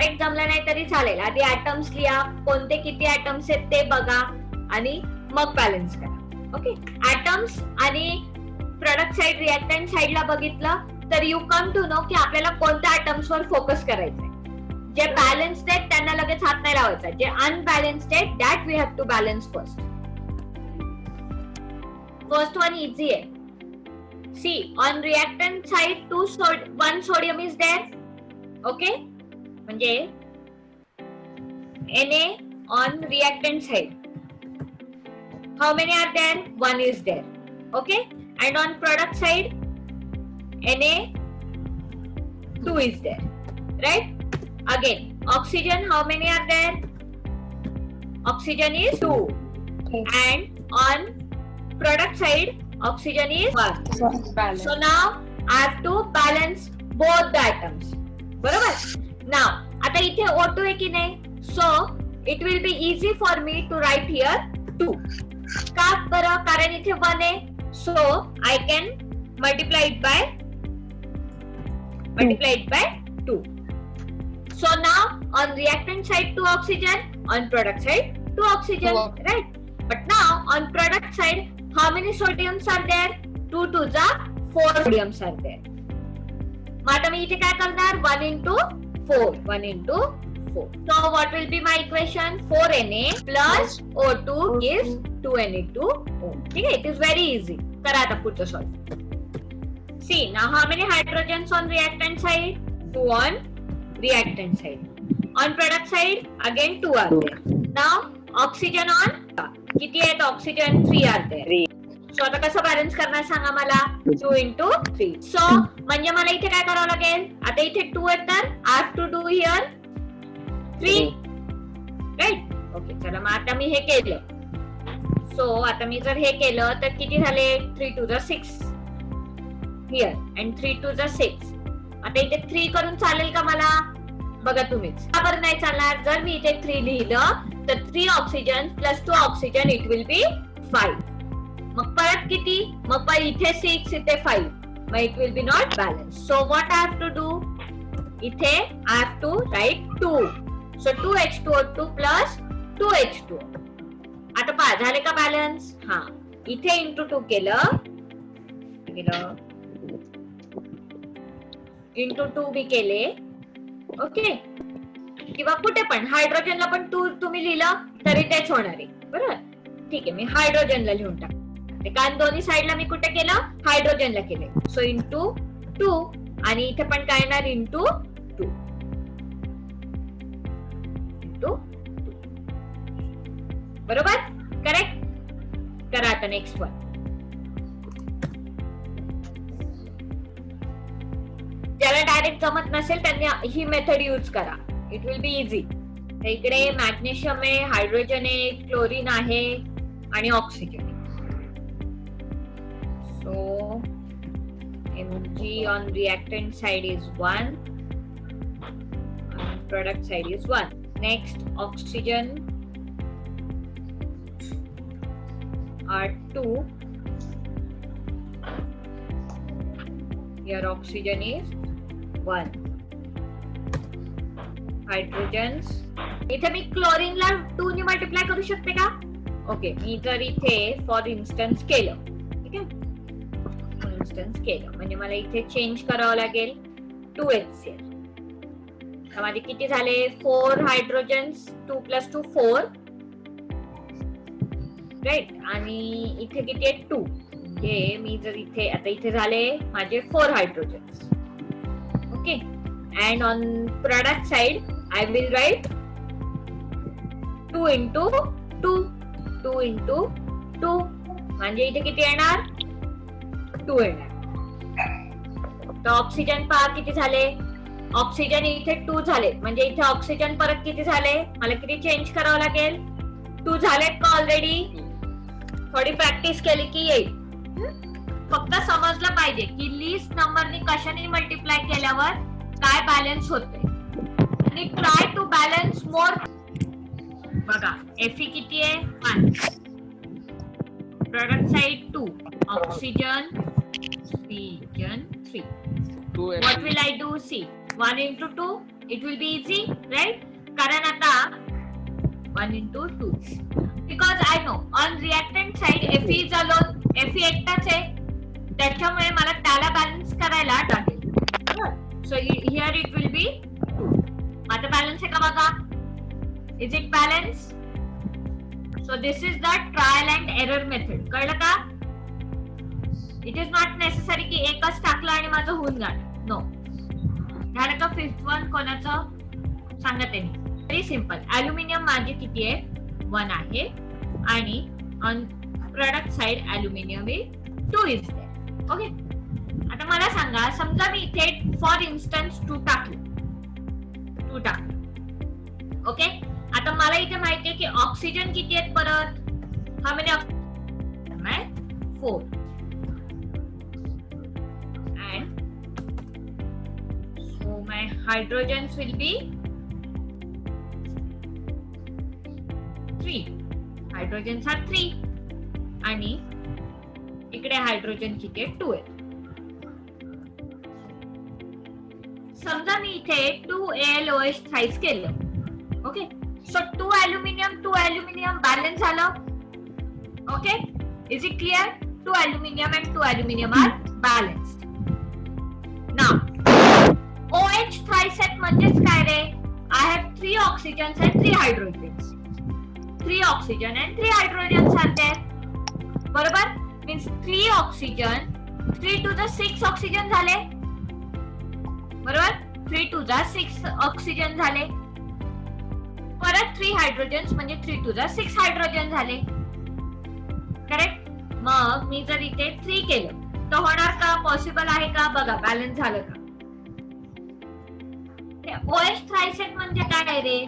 Direct जमलं नाही तरी चालेल. आधी ऍटम्स लिहा, कोणते किती ऍटम्स आहेत ते बघा आणि मग बॅलन्स करा. ओके, ऍटम्स आणि प्रोडक्ट साइड रिएक्टंट साइडला बघितलं तर यू कम टू नो की आपल्याला कोणत्या ऍटम्स वर फोकस करायचंय. जे बॅलन्स्ड आहेत त्यांना लगेच हात नाही लावायचा. जे अनबॅलन्स्ड आहेत that we have to balance first. First one easy आहे. See on reactant side 1 sodium is there. Okay, म्हणजे Na on reactant side. How many are there? 1 is there. Okay, and on product side Na 2 is there, right? Again, oxygen, how many are there? Oxygen is 2. And on product side oxygen is 1. So now I have to balance both the atoms. बरोबर. Now आता इथे O2 आहे की नाही, so it will be easy for me to write here 2. का बरं? कारण इथे 1 आहे, so I can multiply it by 2. So now on reactant side 2 oxygen, on product side 2 oxygen, right? But now on product side how many sodiums are there? 2 2s are 4 sodiums are there. मग आता मी इथे काय करणार? 1 into 4. 1 into 4. So what will be my equation? 4Na plus O2 gives 2Na2O. ठीक आहे, it is very easy. करा आता पुढचं solve. See now how many hydrogens on reactant side? 2 on reactant side. On product side again 2 are there. Now oxygen on किती आहेत? Oxygen 3 are there. So आता कसं balance करणार सांगा मला? 2 into 3. सो म्हणजे मला इथे काय करावं लागेल? आता इथे 2 आहेत तर I have to do here 3, right? Okay, चला मग आता मी हे केलं. सो आता मी जर हे केलं तर किती झाले? 3 2 6 here and 3 2 6. आता इथे 3 करून चालेल का मला? बघा तुम्हीच. का बरं नाही चालणार? जर मी इथे 3 लिहिलं तर 3 oxygen plus 2 oxygen it will बी 5. मग परत किती? मग पण इथे 6 इथे 5. मग it will be not balance. So what I have to do? इथे I have to write 2. So 2H2O2 plus 2H2O. आता पहा झाले का बॅलन्स? हा, इथे इंटू 2 केलं, इंटू 2 मी केले. ओके, किंवा कुठे पण हायड्रोजनला पण 2 तुम्ही लिहिलं तरी तेच होणार आहे. बरोबर, ठीक आहे, मी हायड्रोजनला लिहून टाक. कारण दोन्ही साइडला मी कुठे केलं? हायड्रोजनला केले. सो इंटू 2 आणि इथे पण काय येणार? इंटू 2. बरोबर, करेक्ट. करा आता नेक्स्ट वन. ज्याला डायरेक्ट जमत नसेल त्यांनी ही मेथड यूज करा. It will B easy. इकडे मॅग्नेशियम आहे, हायड्रोजन आहे, क्लोरीन आहे आणि oxygen. So Mg on reactant side is 1, on product side is 1. Next oxygen are 2. Here oxygen is 1. Hydrogens. इथे मी क्लोरीनला 2 ने मल्टिप्लाय करू शकते का? ओके, मी जर इथे फॉर इन्स्टन्स केलं, ठीक आहे, इन्स्टन्स केलं म्हणजे मला इथे चेंज करावं लागेल 2HCl. तर माझे किती झाले? 4 हायड्रोजन्स, 2 + 2 4, राईट. आणि इथे किती आहे? 2. म्हणजे मी जर इथे आता इथे झाले माझे 4 hydrogens. Okay, and on product side I will write 2 into 2. 2 into 2 म्हणजे इथे किती येणार? 2 येणार. तर ऑक्सिजन पहा किती झाले? ऑक्सिजन इथे 2 झाले म्हणजे इथे ऑक्सिजन परत किती झाले? मला किती चेंज करावं लागेल? 2 झालेत का ऑलरेडी? थोडी प्रॅक्टिस केली की येईल. फक्त समजलं पाहिजे की लीस्ट नंबरनी कशाने मल्टिप्लाय केल्यावर काय बॅलन्स होते. आणि ट्राय टू बॅलन्स मोर. बघा Fe किती आहे? 1. Product side 2, oxygen 3. What will I do? See, 1 into 2 It will be easy, right? कारण आता 1 into 2 because I know on reactant side Fe is alone, Fe एकटाच आहे, त्याच्यामुळे मला त्याला बॅलन्स करायला लागेल. So here it will be 2. आता बॅलन्स आहे का बघा? Is it balanced? So this is the trial and error method. कळलं का? It is not necessary की एकच टाकलं आणि माझं होऊन जाणार. No. झालं का? फिफ्थ वन कोणाचं सांगते मी. Very simple. अल्युमिनियम माझे किती आहे? 1 आहे आणि on product side aluminium 2 is there. Okay. आता मला सांगा, समजा मी इथे फॉर इन्स्टन्स 2 टाकलं. ओके. आता मला इथे माहिती आहे की ऑक्सिजन किती आहेत परत? हा many oxygen 4 and so my hydrogens will be 3. Hydrogens are 3 आणि इकडे हायड्रोजन किती आहे? 2 आहे. समजा मी इथे 2AlOH थ्राइस केलं. ओके. सो 2 अल्युमिनियम बॅलन्स झालं. Okay. Is it clear? 2 aluminium and 2 aluminium are balanced. Now OH thriset म्हणजेच काय रे? I have 3 oxygens and 3 hydrogens. 3 oxygen and 3 hydrogens are there. बरोबर? Means 3 oxygen, 3 to the 6 oxygen झाले. बरोबर? 3 to the 6 oxygen झाले. परत 3 hydrogens म्हणजे 3 to the 6 hydrogen झाले. Correct? मग मी जर इथे 3 केलं तर होणार का? पॉसिबल आहे का? बघा बॅलन्स झालं का? OH थ्रायसेट म्हणजे काय रे?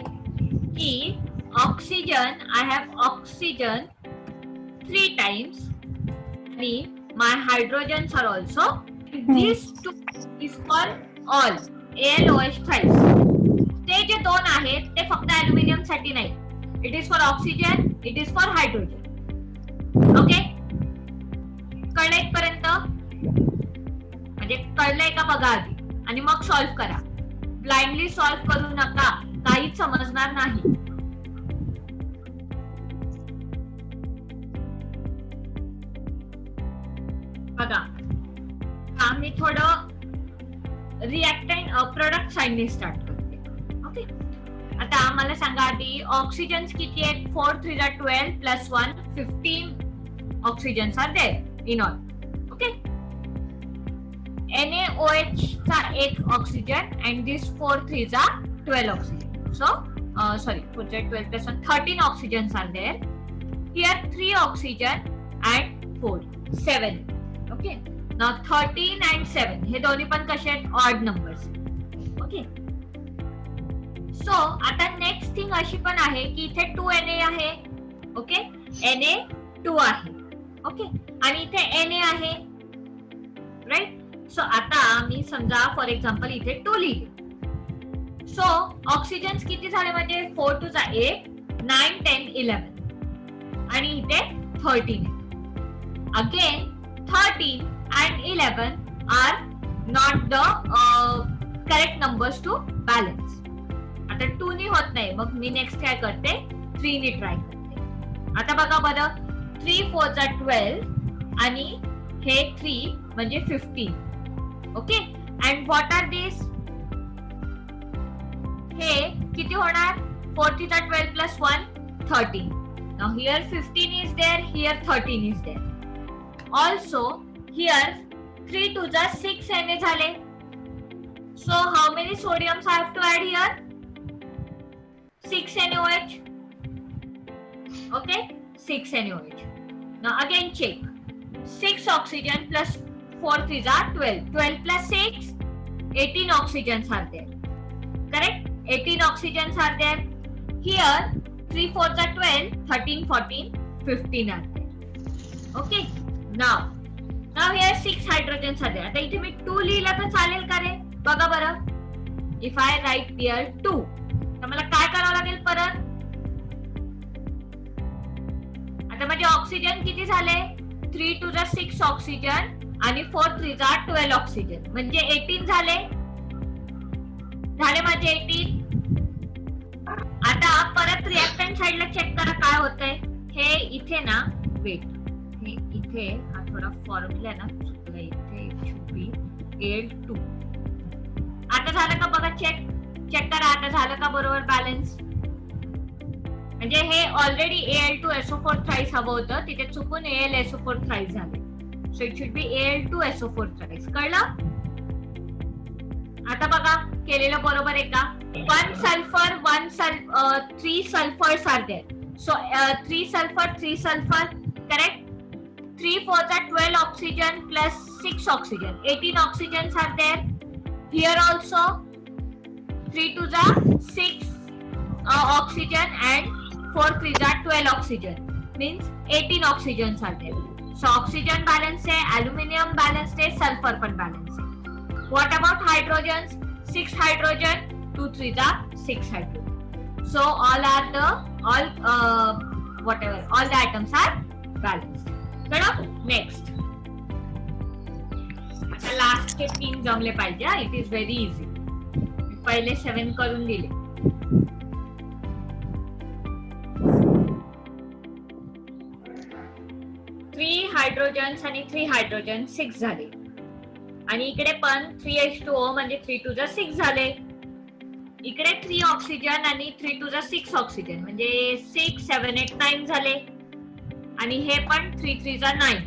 की oxygen, I have oxygen 3 times आणि my hydrogens are also. This 2 is for all AlOH thrice. ते जे 2 आहेत ते फक्त अल्युमिनियम साठी नाही. It is for oxygen, it is for hydrogen. Okay. कळलं इथपर्यंत? म्हणजे कळलंय का बघा आधी आणि मग सॉल्व्ह करा. ब्लाइंडली सॉल्व्ह करू नका, काहीच समजणार नाही. बघा मी थोडं रिएक्टंट प्रोडक्ट साइडने स्टार्ट करते. ओके. आता मला सांगा आधी ऑक्सिजन्स किती आहेत? 4 3 12 plus 1 15 oxygens are there in all. Okay. NaOH चा 1 ऑक्सिजन and this 4 3 चा 12 oxygen. So sorry, 12 plus 1 13 oxygens are there. Here 3 oxygen and 4 7. Okay. Now 13 and 7 हे दोन्ही पण कसे आहेत? Odd numbers. ओके. सो आता नेक्स्ट थिंग अशी पण आहे की इथे 2 Na आहे. ओके. Na 2 आहे. ओके. आणि इथे Na आहे. राईट. सो आता मी समजा फॉर एक्झाम्पल इथे 2 लिहिले. सो ऑक्सिजन्स किती झाले म्हणजे 4 to 8 9 10 11 आणि इथे 13. Again 13 and 11 are not the correct numbers to balance. आता 2 नी होत नाही, मग मी नेक्स्ट काय करते? 3 नी ट्राय करते. आता बघा बरं, 3 4 चा 12 आणि हे 3 म्हणजे 15. ओके. अँड व्हॉट आर दिस? हे किती होणार? 4 3 चा 12 plus 1 13. Now here 15 is there, here 13 is there. Also here 3 to the 6 Na झाले. So how many sodiums I have to add here? 6 NaOH. Okay, 6 NaOH. Now again check. 6 oxygen plus 4 3 are 12. 12 plus 6, 18 oxygens are there. Correct? 18 oxygens are there. Here 3 4 are 12, 13 14 15 are there. Okay. Now here 6 hydrogens are there. आता इथे मी 2 लिहिलं तर चालेल का रे? बघा बरं. If I write here 2, तर मला काय करावं लागेल परत? आता म्हणजे ऑक्सिजन किती झाले? 3 to the 6 ऑक्सिजन आणि 4 3 are 12 ऑक्सिजन म्हणजे 18 झाले. झाले माझे 18. आता परत रिएक्टंट साइडला चेक करा काय होतंय. हे इथे ना वेट, हे इथे हा थोडा फॉर्म्युला ना चुकला, इथे should be Al2. आता झालं का बघा, चेक करा आता झालं का बरोबर बॅलन्स. म्हणजे हे ऑलरेडी Al2SO4 थ्राइस हवं होतं, तिथे चुकून AlSO4 थ्राइस झाले. So it should be Al2SO4 thrice. कळलं? आता बघा केलेलं बरोबर आहे का. 1 sulphur 3 sulphurs are there. So 3 sulfur correct. 3 4s are 12 oxygen plus 6 oxygen, 18 oxygens are there. Here also 3 2s are 6 oxygen and 4 3s are 12 oxygen, means 18 oxygens are there. So oxygen balance है, aluminium balance है, sulfur पण balance है. What about hydrogens? 6 hydrogen, 2 3s are 6 hydrogen. So all the atoms are balanced. कळलं? Next आता last चे 3 जमले पाहिजे. It is very easy. पहिले 7 करून दिले. थ्री हायड्रोजन्स आणि 3 हायड्रोजन 6 झाले. आणि इकडे पण 3H2O म्हणजे 3 2 6 झाले. इकडे 3 ऑक्सिजन आणि 3 2 6 ऑक्सिजन म्हणजे 6 7 8 9 झाले. आणि हे पण 3 3 9.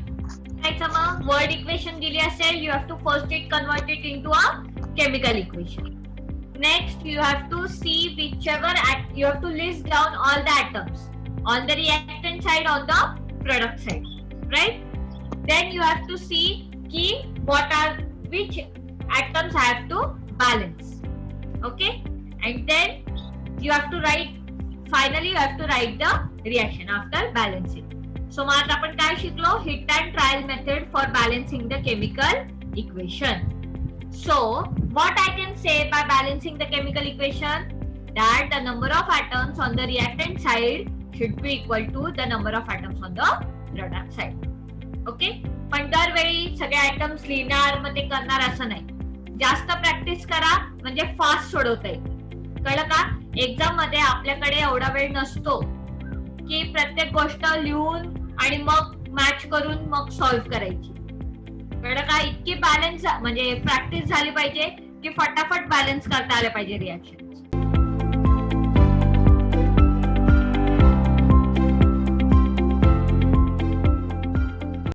त्याचं मग वर्ड इक्वेशन दिली असेल, you have to first it convert it into a chemical equation. Next you have to see whichever you have to list down all the atoms on the reactant side, on the product side, right? Then you have to see ki which atoms have to balance, okay? And then you have to write, finally you have to write the reaction after balancing. So मग आपण काय शिकलो, hit and trial method for balancing the chemical equation. So what I can say by balancing the chemical equation, that the number of atoms on the reactant side should be equal to the number of atoms on the product side. Okay? पण दरवेळी सगळे items लिहिणार मग ते करणार असं नाही. जास्त प्रॅक्टिस करा म्हणजे फास्ट सोडवता येईल. कळलं का? एक्झाम मध्ये आपल्याकडे एवढा वेळ नसतो की प्रत्येक गोष्ट लिहून आणि मग मॅच करून मग सॉल्व्ह करायची. कळलं का? इतकी बॅलन्स म्हणजे प्रॅक्टिस झाली पाहिजे की फटाफट बॅलन्स करता आले पाहिजे रिॲक्शन.